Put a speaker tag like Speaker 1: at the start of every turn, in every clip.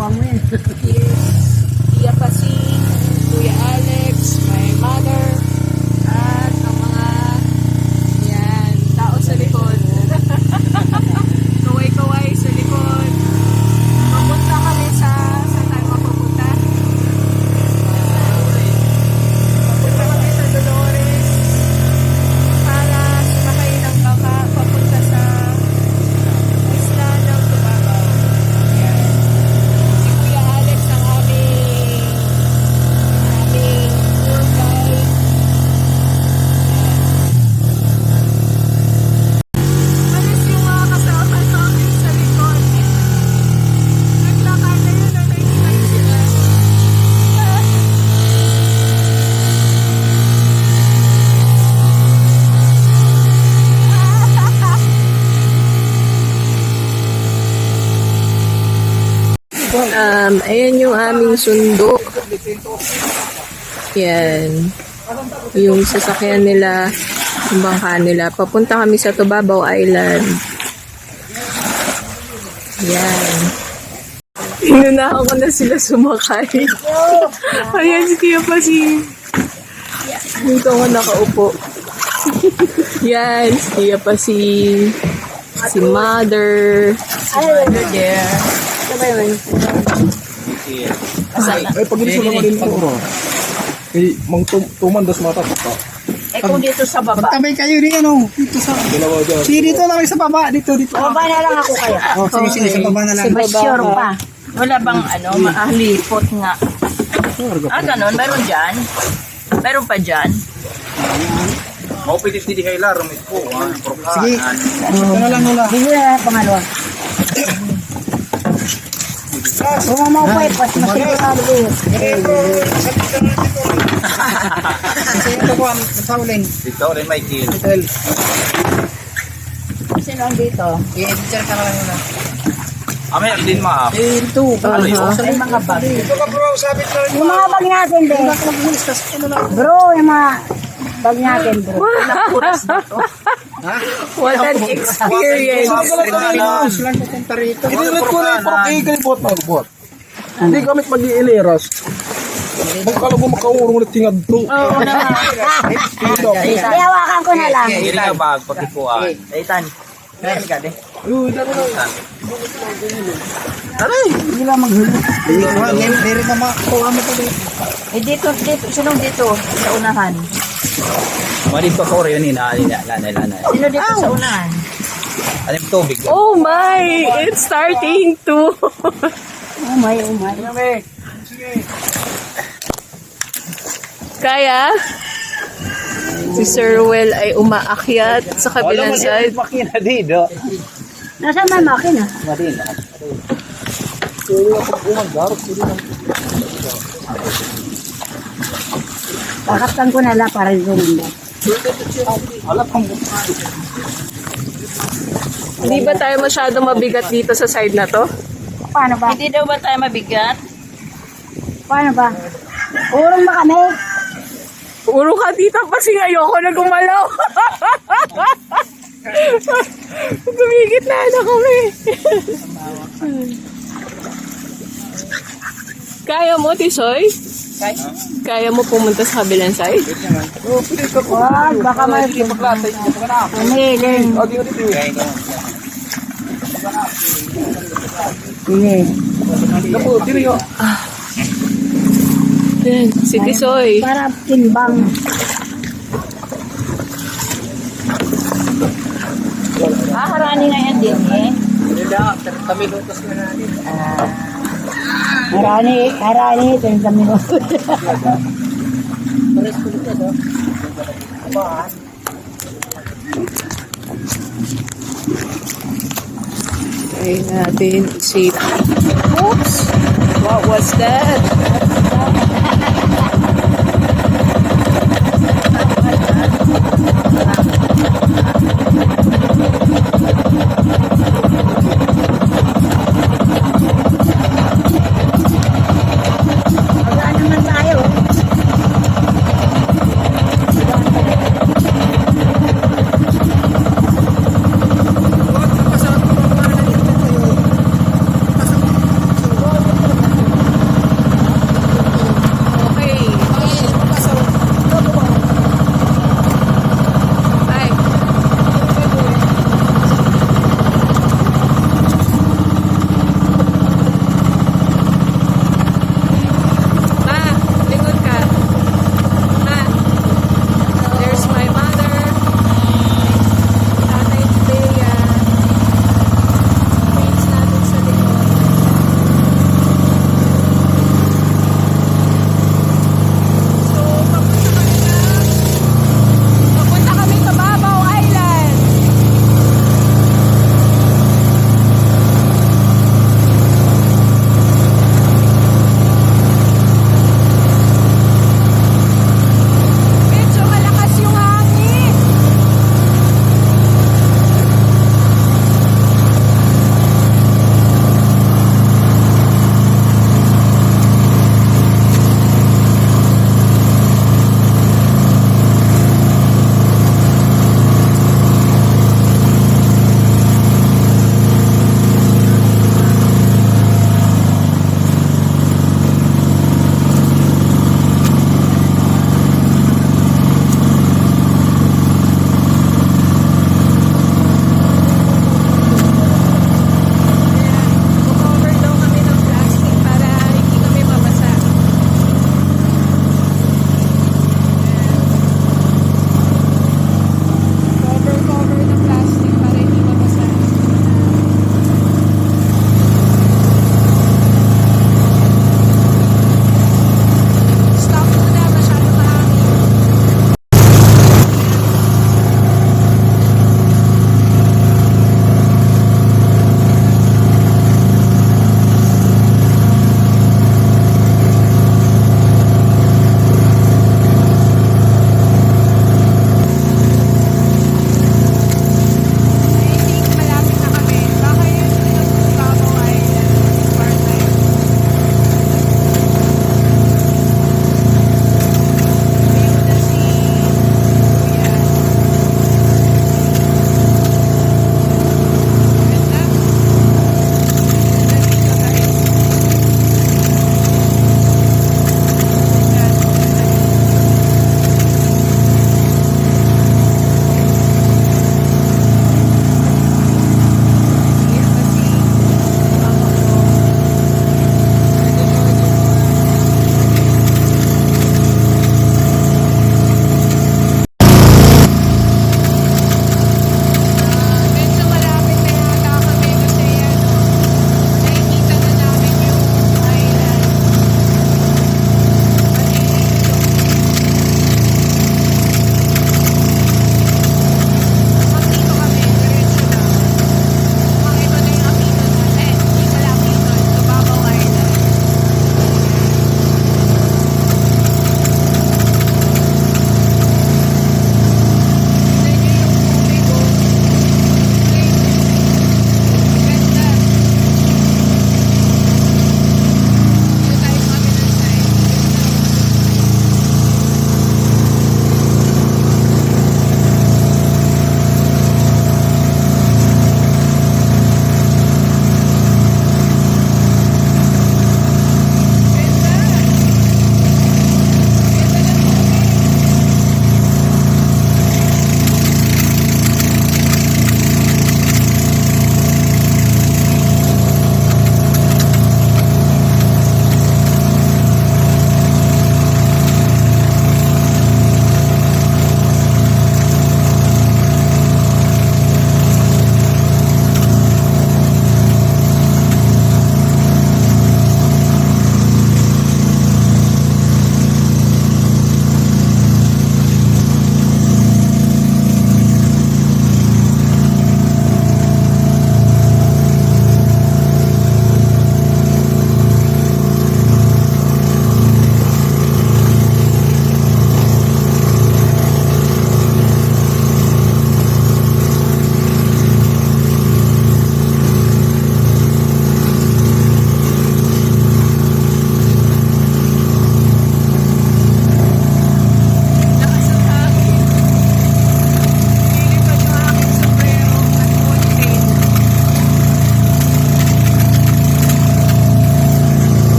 Speaker 1: Ginawa mo yan.
Speaker 2: Tia Pasi, Kuya Alex, my mother, at ang mga yan, tao sa likod. Kaway-kaway sa likod. Papunta kami sa saan tayo mapupunta? Papunta kami sa Dolores para sumakay ng baka papunta sa isla ng Tubagaw. Yan. Si Kuya Alex ang aming tour guide. Malis yung mga kasama namin sa likod. Naglakad na yun, nakikita niyo sila. Ayan yung aming sundo. Yan. Yung sasakyan nila, yung bangka nila. Papunta kami sa Tubabaw Island. Yan. Inunahan ko na sila sumakay. Ayan si Tia Pasi. Dito ako nakaupo. Yan, si Tia Pasi. Si Mother. Si Mother there.
Speaker 3: Ay, pag gusto naman din po. Eh, mang tumandas mata pa.
Speaker 1: Eh kung dito sa baba.
Speaker 4: Magtabay kayo rin ano, dito sa...
Speaker 3: Dalawa dyan.
Speaker 4: Sige, dito lang sa baba, dito.
Speaker 1: Sa baba na lang ako kaya.
Speaker 4: Oh, sige, sa baba na lang.
Speaker 1: Si Basyur pa. Wala bang mahalipot nga. Ganon, meron dyan. Meron pa dyan.
Speaker 5: Mau pitit di kailar rumit ko,
Speaker 4: Sige, ito na lang nula.
Speaker 1: Hindi na pangalawa. Bumamaw pa eh, pas masigurado ko.
Speaker 4: Sige, ito po, nagtawalin.
Speaker 5: Dito rin Michael.
Speaker 4: Hotel.
Speaker 1: Sino ang dito?
Speaker 4: I-editor ka na lang nula.
Speaker 5: Amay din maap.
Speaker 4: Ito.
Speaker 5: Ano yun?
Speaker 1: May mga bag.
Speaker 4: Ito ka bro, sabit na rin.
Speaker 1: Yung mga bag natin din. Bro, yung mga bag natin bro.
Speaker 2: What an experience.
Speaker 4: Silang pupunta rito.
Speaker 3: Inilit ko na yung pagkikalipot na lupot. Hindi kami mag-iiliras. Kung kala mo makaurong ulit tingad to.
Speaker 1: Oo naman. Ihawakan ko na lang.
Speaker 5: Hindi nga bag pagkipuan.
Speaker 1: Ethan. Yes, ka de.
Speaker 4: Hindi lang maghuli. Meron na makuha mo pa dito.
Speaker 1: Eh dito, sinong dito sa unahan?
Speaker 5: Malit pa ko rin lanay.
Speaker 1: Sino dito sa unahan?
Speaker 5: Alim tubig.
Speaker 2: Oh my! It's starting to.
Speaker 1: Oh my.
Speaker 2: Kaya, si Sir Well ay umaakyat sa kabilang side.
Speaker 5: Makina dito.
Speaker 1: Nasaan may makina? Pakatan ko na lang para gumanda.
Speaker 2: Hindi ba tayo masyadong mabigat dito sa side na to?
Speaker 1: Paano ba?
Speaker 6: Hindi daw ba tayo mabigat?
Speaker 1: Paano ba? Urong ba kami?
Speaker 2: Puro ka tita kasi ayoko na gumalaw. Gumigit na kami. Kaya mo, Tisoy? Kaya mo pumunta sa kabilang side?
Speaker 1: Wag, baka may pumilin. Sige.
Speaker 2: Yan, si Tisoy.
Speaker 1: Para timbang.
Speaker 6: Harani nga yan din eh.
Speaker 1: Harani, 30 minutos.
Speaker 2: Try natin si... Oops! What was that?
Speaker 1: Magaan naman tayo.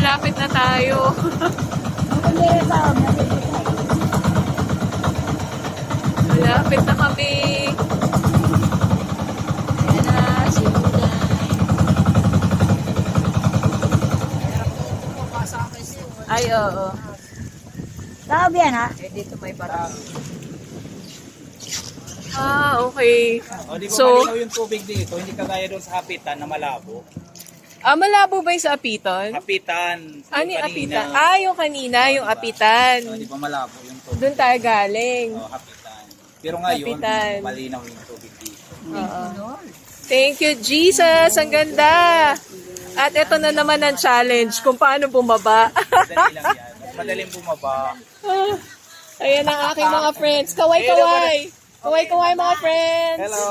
Speaker 2: malapit na tayo. Malapit na kami. Ayan na, si Uday.
Speaker 1: Ay, oo.
Speaker 6: Sabi yan ha?
Speaker 1: Eh, dito may barang.
Speaker 2: Ah, okay.
Speaker 5: O, di ba
Speaker 2: So-
Speaker 5: malinaw yung tubig dito? Hindi kagaya doon sa Hapitan na malabo.
Speaker 2: Ah, malabo ba yung sa apiton?
Speaker 5: Hapitan.
Speaker 2: Ano yung
Speaker 5: kanina.
Speaker 2: apitan? Ah, yung kanina, yung apitan.
Speaker 5: O, di ba malabo yung tubig?
Speaker 2: Doon tayo galing.
Speaker 5: O, Hapitan. Pero ngayon,
Speaker 2: Hapitan.
Speaker 5: malinaw yung tubig dito.
Speaker 2: Oo. Thank you, Jesus. Ang ganda. At ito na naman ang challenge kung paano bumaba.
Speaker 5: Madali lang yan. Mas madaling bumaba.
Speaker 2: Ayan ang aking mga friends. Kaway-kaway. Kaway-kaway mga friends.
Speaker 5: Hello!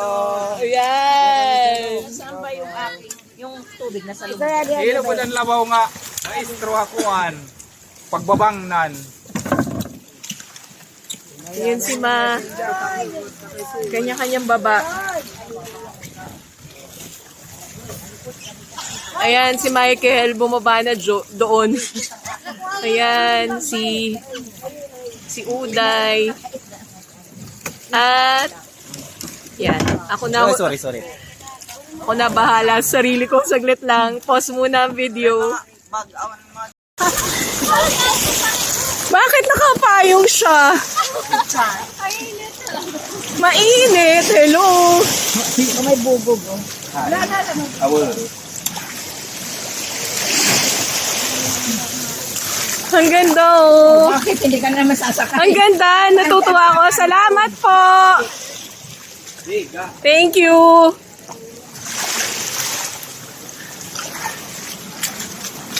Speaker 2: Ayan.
Speaker 1: Saan ba yung aking, yung tubig na sa loob?
Speaker 5: Hilo po ng labaw nga. Maestro akuan. Pagbabangnan.
Speaker 2: Ayan si Ma. Kanya-kanyang baba. Ayan si Michael bumaba na doon. Ayan si Uday. At yan, ako na
Speaker 5: Sorry.
Speaker 2: ako na bahala sa sarili ko, saglit lang. Pause muna ang video. Bakit nakapayong siya? Mainit. Hello.
Speaker 6: May bubog oh.
Speaker 2: Ang ganda oh.
Speaker 6: Bakit hindi ka naman sasakay?
Speaker 2: Ang ganda. Natutuwa ako. Salamat po. Thank you.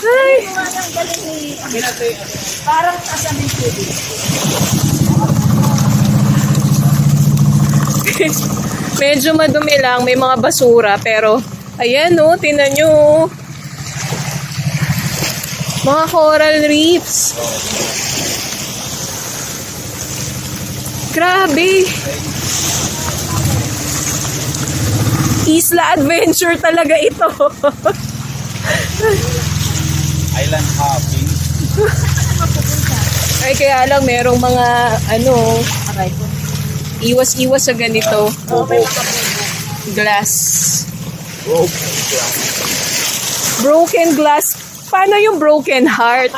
Speaker 2: Ay.
Speaker 6: Parang kasaming tubig.
Speaker 2: Medyo madumi lang. May mga basura. Pero, ayan oh. Tingnan nyo oh. Mga coral reefs. Grabe. Isla adventure talaga ito.
Speaker 5: Island hopping.
Speaker 2: Ay, kaya lang merong mga, iwas-iwas sa ganito. Glass. Broken glass. Paano yung broken heart?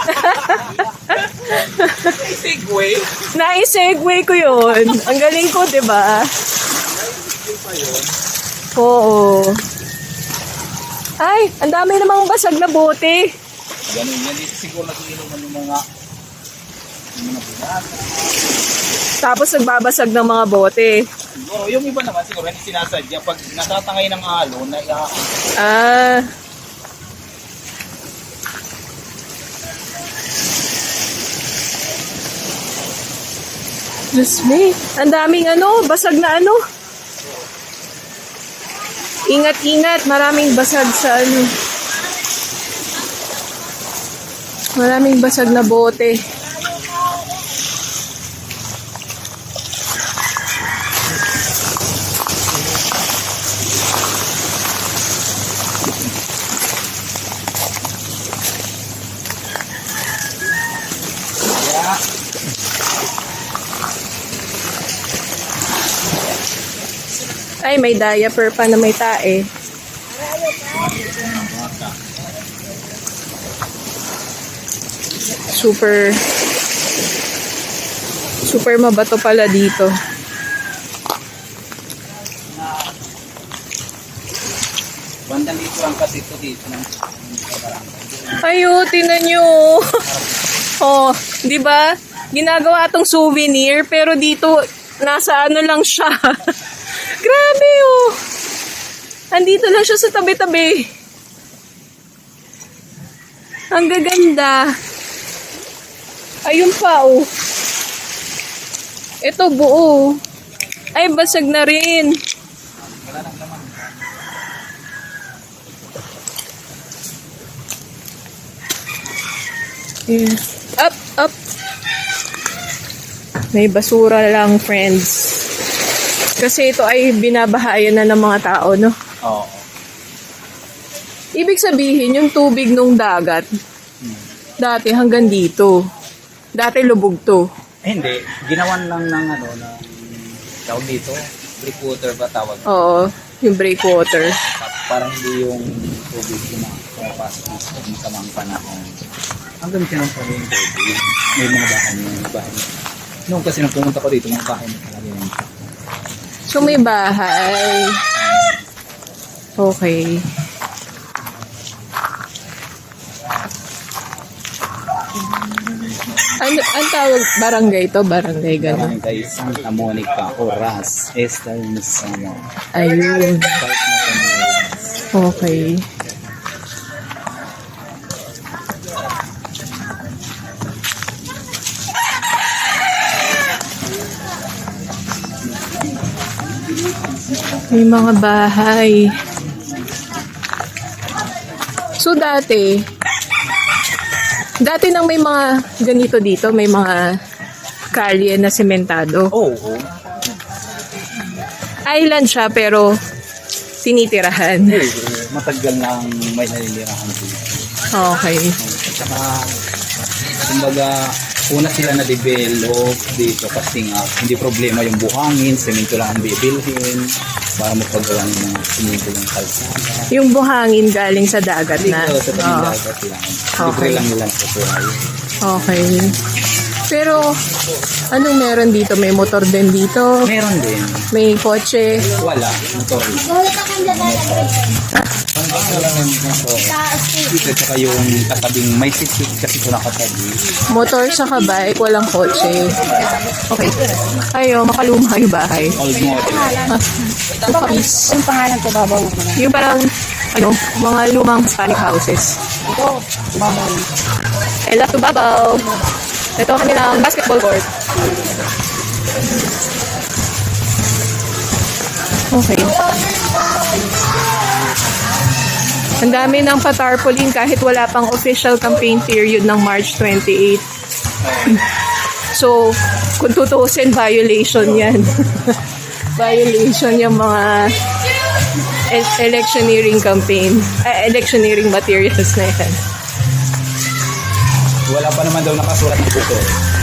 Speaker 5: Segway.
Speaker 2: Nai-segue ko yun. Ang galing ko, di ba? Oo. Ay, ang dami namang basag na bote.
Speaker 5: Ganun yan. Dito siguro nag-inuman yung mga
Speaker 2: Tapos nagbabasag ng mga bote.
Speaker 5: siguro. Yung iba naman siguro hindi sinasadya. Pag natatangay ng alon,
Speaker 2: Ah. Diyos me, ang daming basag na Ingat-ingat, maraming basag sa Maraming basag na bote. Ay, may diaper pa na may tae. Super mabato pala dito.
Speaker 5: bandang dito lang kasi ito dito.
Speaker 2: Ayo, tingnan nyo. Oh, di ba? Ginagawa tong souvenir, pero dito, nasa lang siya. Grabe, oh. Andito lang siya sa tabi-tabi. Ang gaganda. Ayun pa, oh. Ito, buo. Ay, basag na rin. Yeah. Up. May basura lang, friends. Kasi ito ay binabahayan na ng mga tao, no?
Speaker 5: Oo.
Speaker 2: Ibig sabihin, yung tubig nung dagat, Dati hanggang dito. Dati lubog to.
Speaker 5: Hindi, ginawan lang ng ano, ng tawag dito, breakwater ba tawag?
Speaker 2: Oo, yung breakwater.
Speaker 5: Parang hindi yung tubig pumapasok dito pag masamang panahon. Hanggang sinampan yung tubig. May mga bahay. Noong kasi nung pumunta ko dito, mga bahay na talaga yun.
Speaker 2: So may bahay. Okay. Ang tawag barangay to? Barangay gano'n?
Speaker 5: Barangay Santa Monica, Oras, Estel Misamo.
Speaker 2: Ayun.
Speaker 5: Kahit na sa mga Oras.
Speaker 2: Okay. May mga bahay. So dati nang may mga ganito dito, may mga kalye na sementado.
Speaker 5: Oo.
Speaker 2: Island siya pero tinitirahan.
Speaker 5: Matagal nang may naninirahan dito.
Speaker 2: Okay.
Speaker 5: At saka, kumbaga, una sila na-develop dito kasi nga, hindi problema yung buhangin, semento lang ang bibilhin para magpagawa ng mga semento ng kalsada.
Speaker 2: Yung buhangin galing sa dagat na.
Speaker 5: Dito sa tabing
Speaker 2: Oo.
Speaker 5: dagat lang.
Speaker 2: Okay.
Speaker 5: Libre lang nila sa buhay.
Speaker 2: Okay. Pero, anong meron dito? May motor din dito?
Speaker 5: Meron din.
Speaker 2: May kotse?
Speaker 5: Wala. Motor. Ano lang yung motor. Dito tsaka yung katabing may sisig kasi ito nakatabi.
Speaker 2: Motor sa bike, walang kotse. Okay. Ayo, makaluma yung bahay.
Speaker 5: Old model.
Speaker 2: Kapis.
Speaker 6: Yung pangalan ko, babaw mo na.
Speaker 2: Yung parang, mga lumang Hispanic houses.
Speaker 6: Ito, babaw.
Speaker 2: I love to babaw. Ito kanilang basketball court. Okay. Ang dami ng patarpaulin kahit wala pang official campaign period ng March 28. So, kung tutuusin, violation yan. Violation yung mga electioneering campaign, electioneering materials na yan.
Speaker 5: Wala pa naman daw nakasulat ng buto.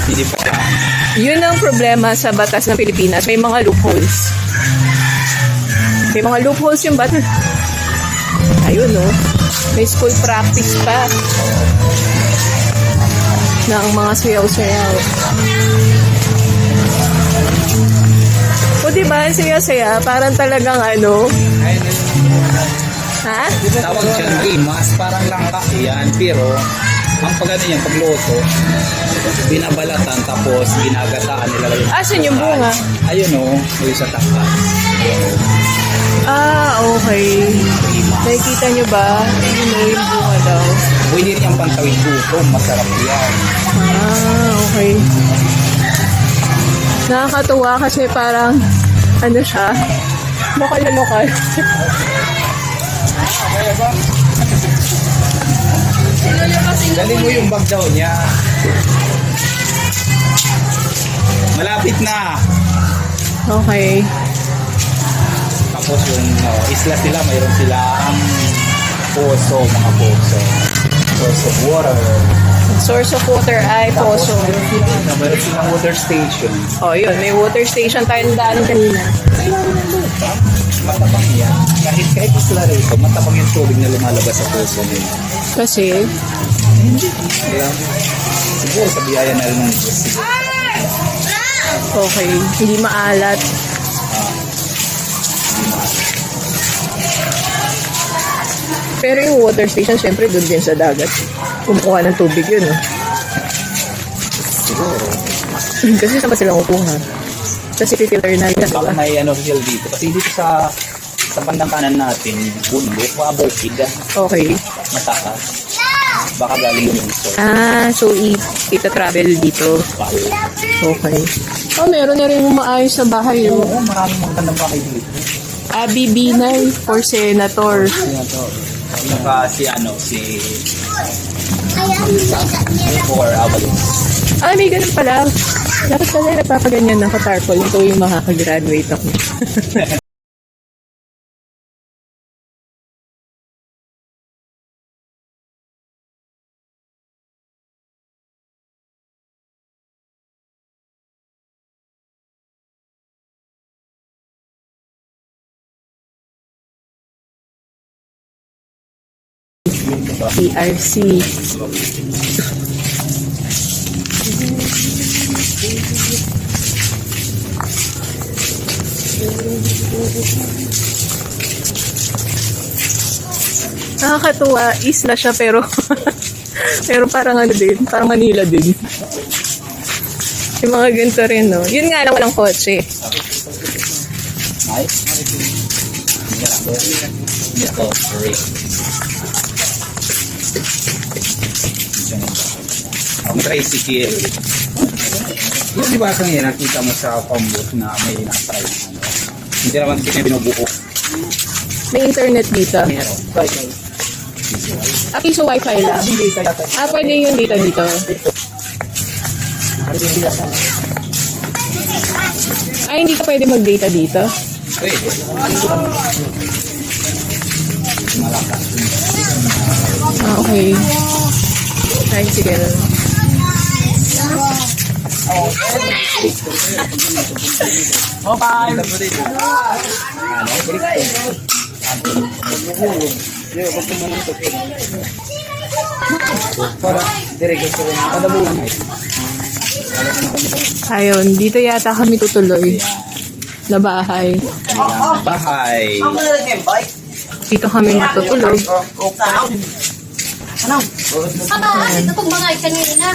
Speaker 5: Hindi pa lang.
Speaker 2: Yun ang problema sa batas ng Pilipinas. May mga loopholes. May mga loopholes yung batas. Ayun, no? May school practice pa ng mga sayaw-sayaw. O diba, saya-saya, parang talagang ano? Ha?
Speaker 5: Tawag siyang rimas, parang langka yan, pero ang pagano yan, pagluto, binabalatan tapos ginagataan nila yung
Speaker 2: Asan yung bunga?
Speaker 5: ayun o, yung sa takas.
Speaker 2: Ah, okay. Nakikita nyo ba? Yun o, yung bunga daw.
Speaker 5: Pwede rin yung pantawid dito, masarap yan.
Speaker 2: Ah, okay. Nakakatuwa kasi parang, ano siya, lokal na lokal.
Speaker 5: Dali mo yung bag daw niya. Malapit na.
Speaker 2: Okay.
Speaker 5: Tapos yung isla sila, mayroon silang poso, mga poso. Source of water.
Speaker 2: Source of water ay poso.
Speaker 5: Mayroon silang water station.
Speaker 2: Oh, yun. May water station tayo daanan kanina.
Speaker 5: Matapang yan. Kahit isla rito, matapang yung tubig na lumalabas sa poso nila.
Speaker 2: Kasi,
Speaker 5: Kaya, siguro sa biyaya na rin ng Diyos.
Speaker 2: okay, hindi maalat. Pero yung water station, syempre, doon din sa dagat. Kumukuha ng tubig yun, no?
Speaker 5: Siguro.
Speaker 2: Kasi saan ba sila kukuha? Kasi filter na yun,
Speaker 5: Baka
Speaker 2: diba?
Speaker 5: may official dito. Kasi dito sa bandang kanan natin, bundok, mga bukid,
Speaker 2: Okay.
Speaker 5: mataas. Baka galing yung source.
Speaker 2: Ah, so ita-travel dito. Okay. Oh, meron na rin maayos sa bahay, oh.
Speaker 5: Oo, maraming magandang bahay dito.
Speaker 2: Abby Binay for Senator.
Speaker 5: Saka si for Avalos.
Speaker 2: Ah, may ganun pala. Dapat pala nagpapaganyan ng katarpol. Ito yung makakagraduate ako. PRC. Nakakatuwa, isla siya pero pero parang ano din, parang Manila din. Yung mga ganito rin, no? Yun nga lang, walang kotse.
Speaker 5: Nice. Ito, great. Ang tricycle. Yung di ba kanina nakita mo sa pambot na may nakatry na ano? Hindi naman binubuo.
Speaker 2: May internet dito.
Speaker 5: Meron.
Speaker 2: Piso wifi lang. Pwede yung dito dito. Hindi ka pwede mag-data dito?
Speaker 5: Pwede.
Speaker 2: Okay. Tricycle. Ayun, dito yata kami tutuloy na bahay.
Speaker 5: Bahay.
Speaker 2: Dito kami matutulog.
Speaker 6: Aba, ito pong mga kanina.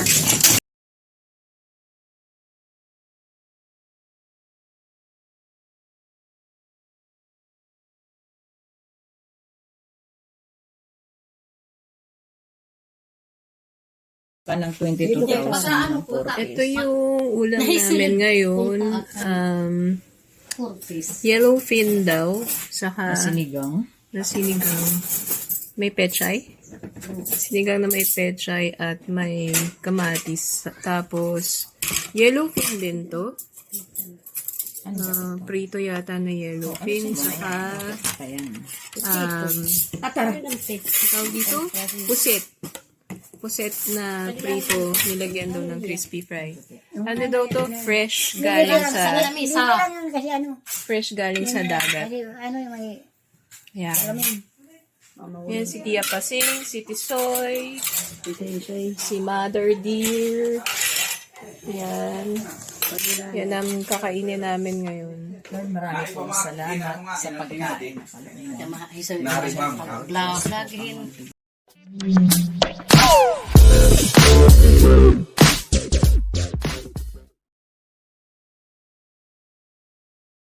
Speaker 1: Panang 22,000.
Speaker 6: Baka ano po,
Speaker 2: Ito yung ulam namin ngayon. Yellowfin daw. Saka
Speaker 1: Sinigang.
Speaker 2: na sinigang. May pechay. Sinigang na may pechay at may kamatis. Tapos, yellowfin din to. Prito yata na yellowfin. Saka, tawag dito? Pusit. Puset na prito, nilagyan daw ng crispy fry. Ano daw to? Fresh galing sa
Speaker 6: kasi ano,
Speaker 2: fresh galing sa dagat.
Speaker 6: kasi ano yung may
Speaker 2: Yeah. Yan si Tia Pasing, si Tisoy, si Mother Dear. Yan. Yan ang kakainin namin ngayon.
Speaker 1: Lord, marami pong salamat sa pagkain.
Speaker 6: Laghin.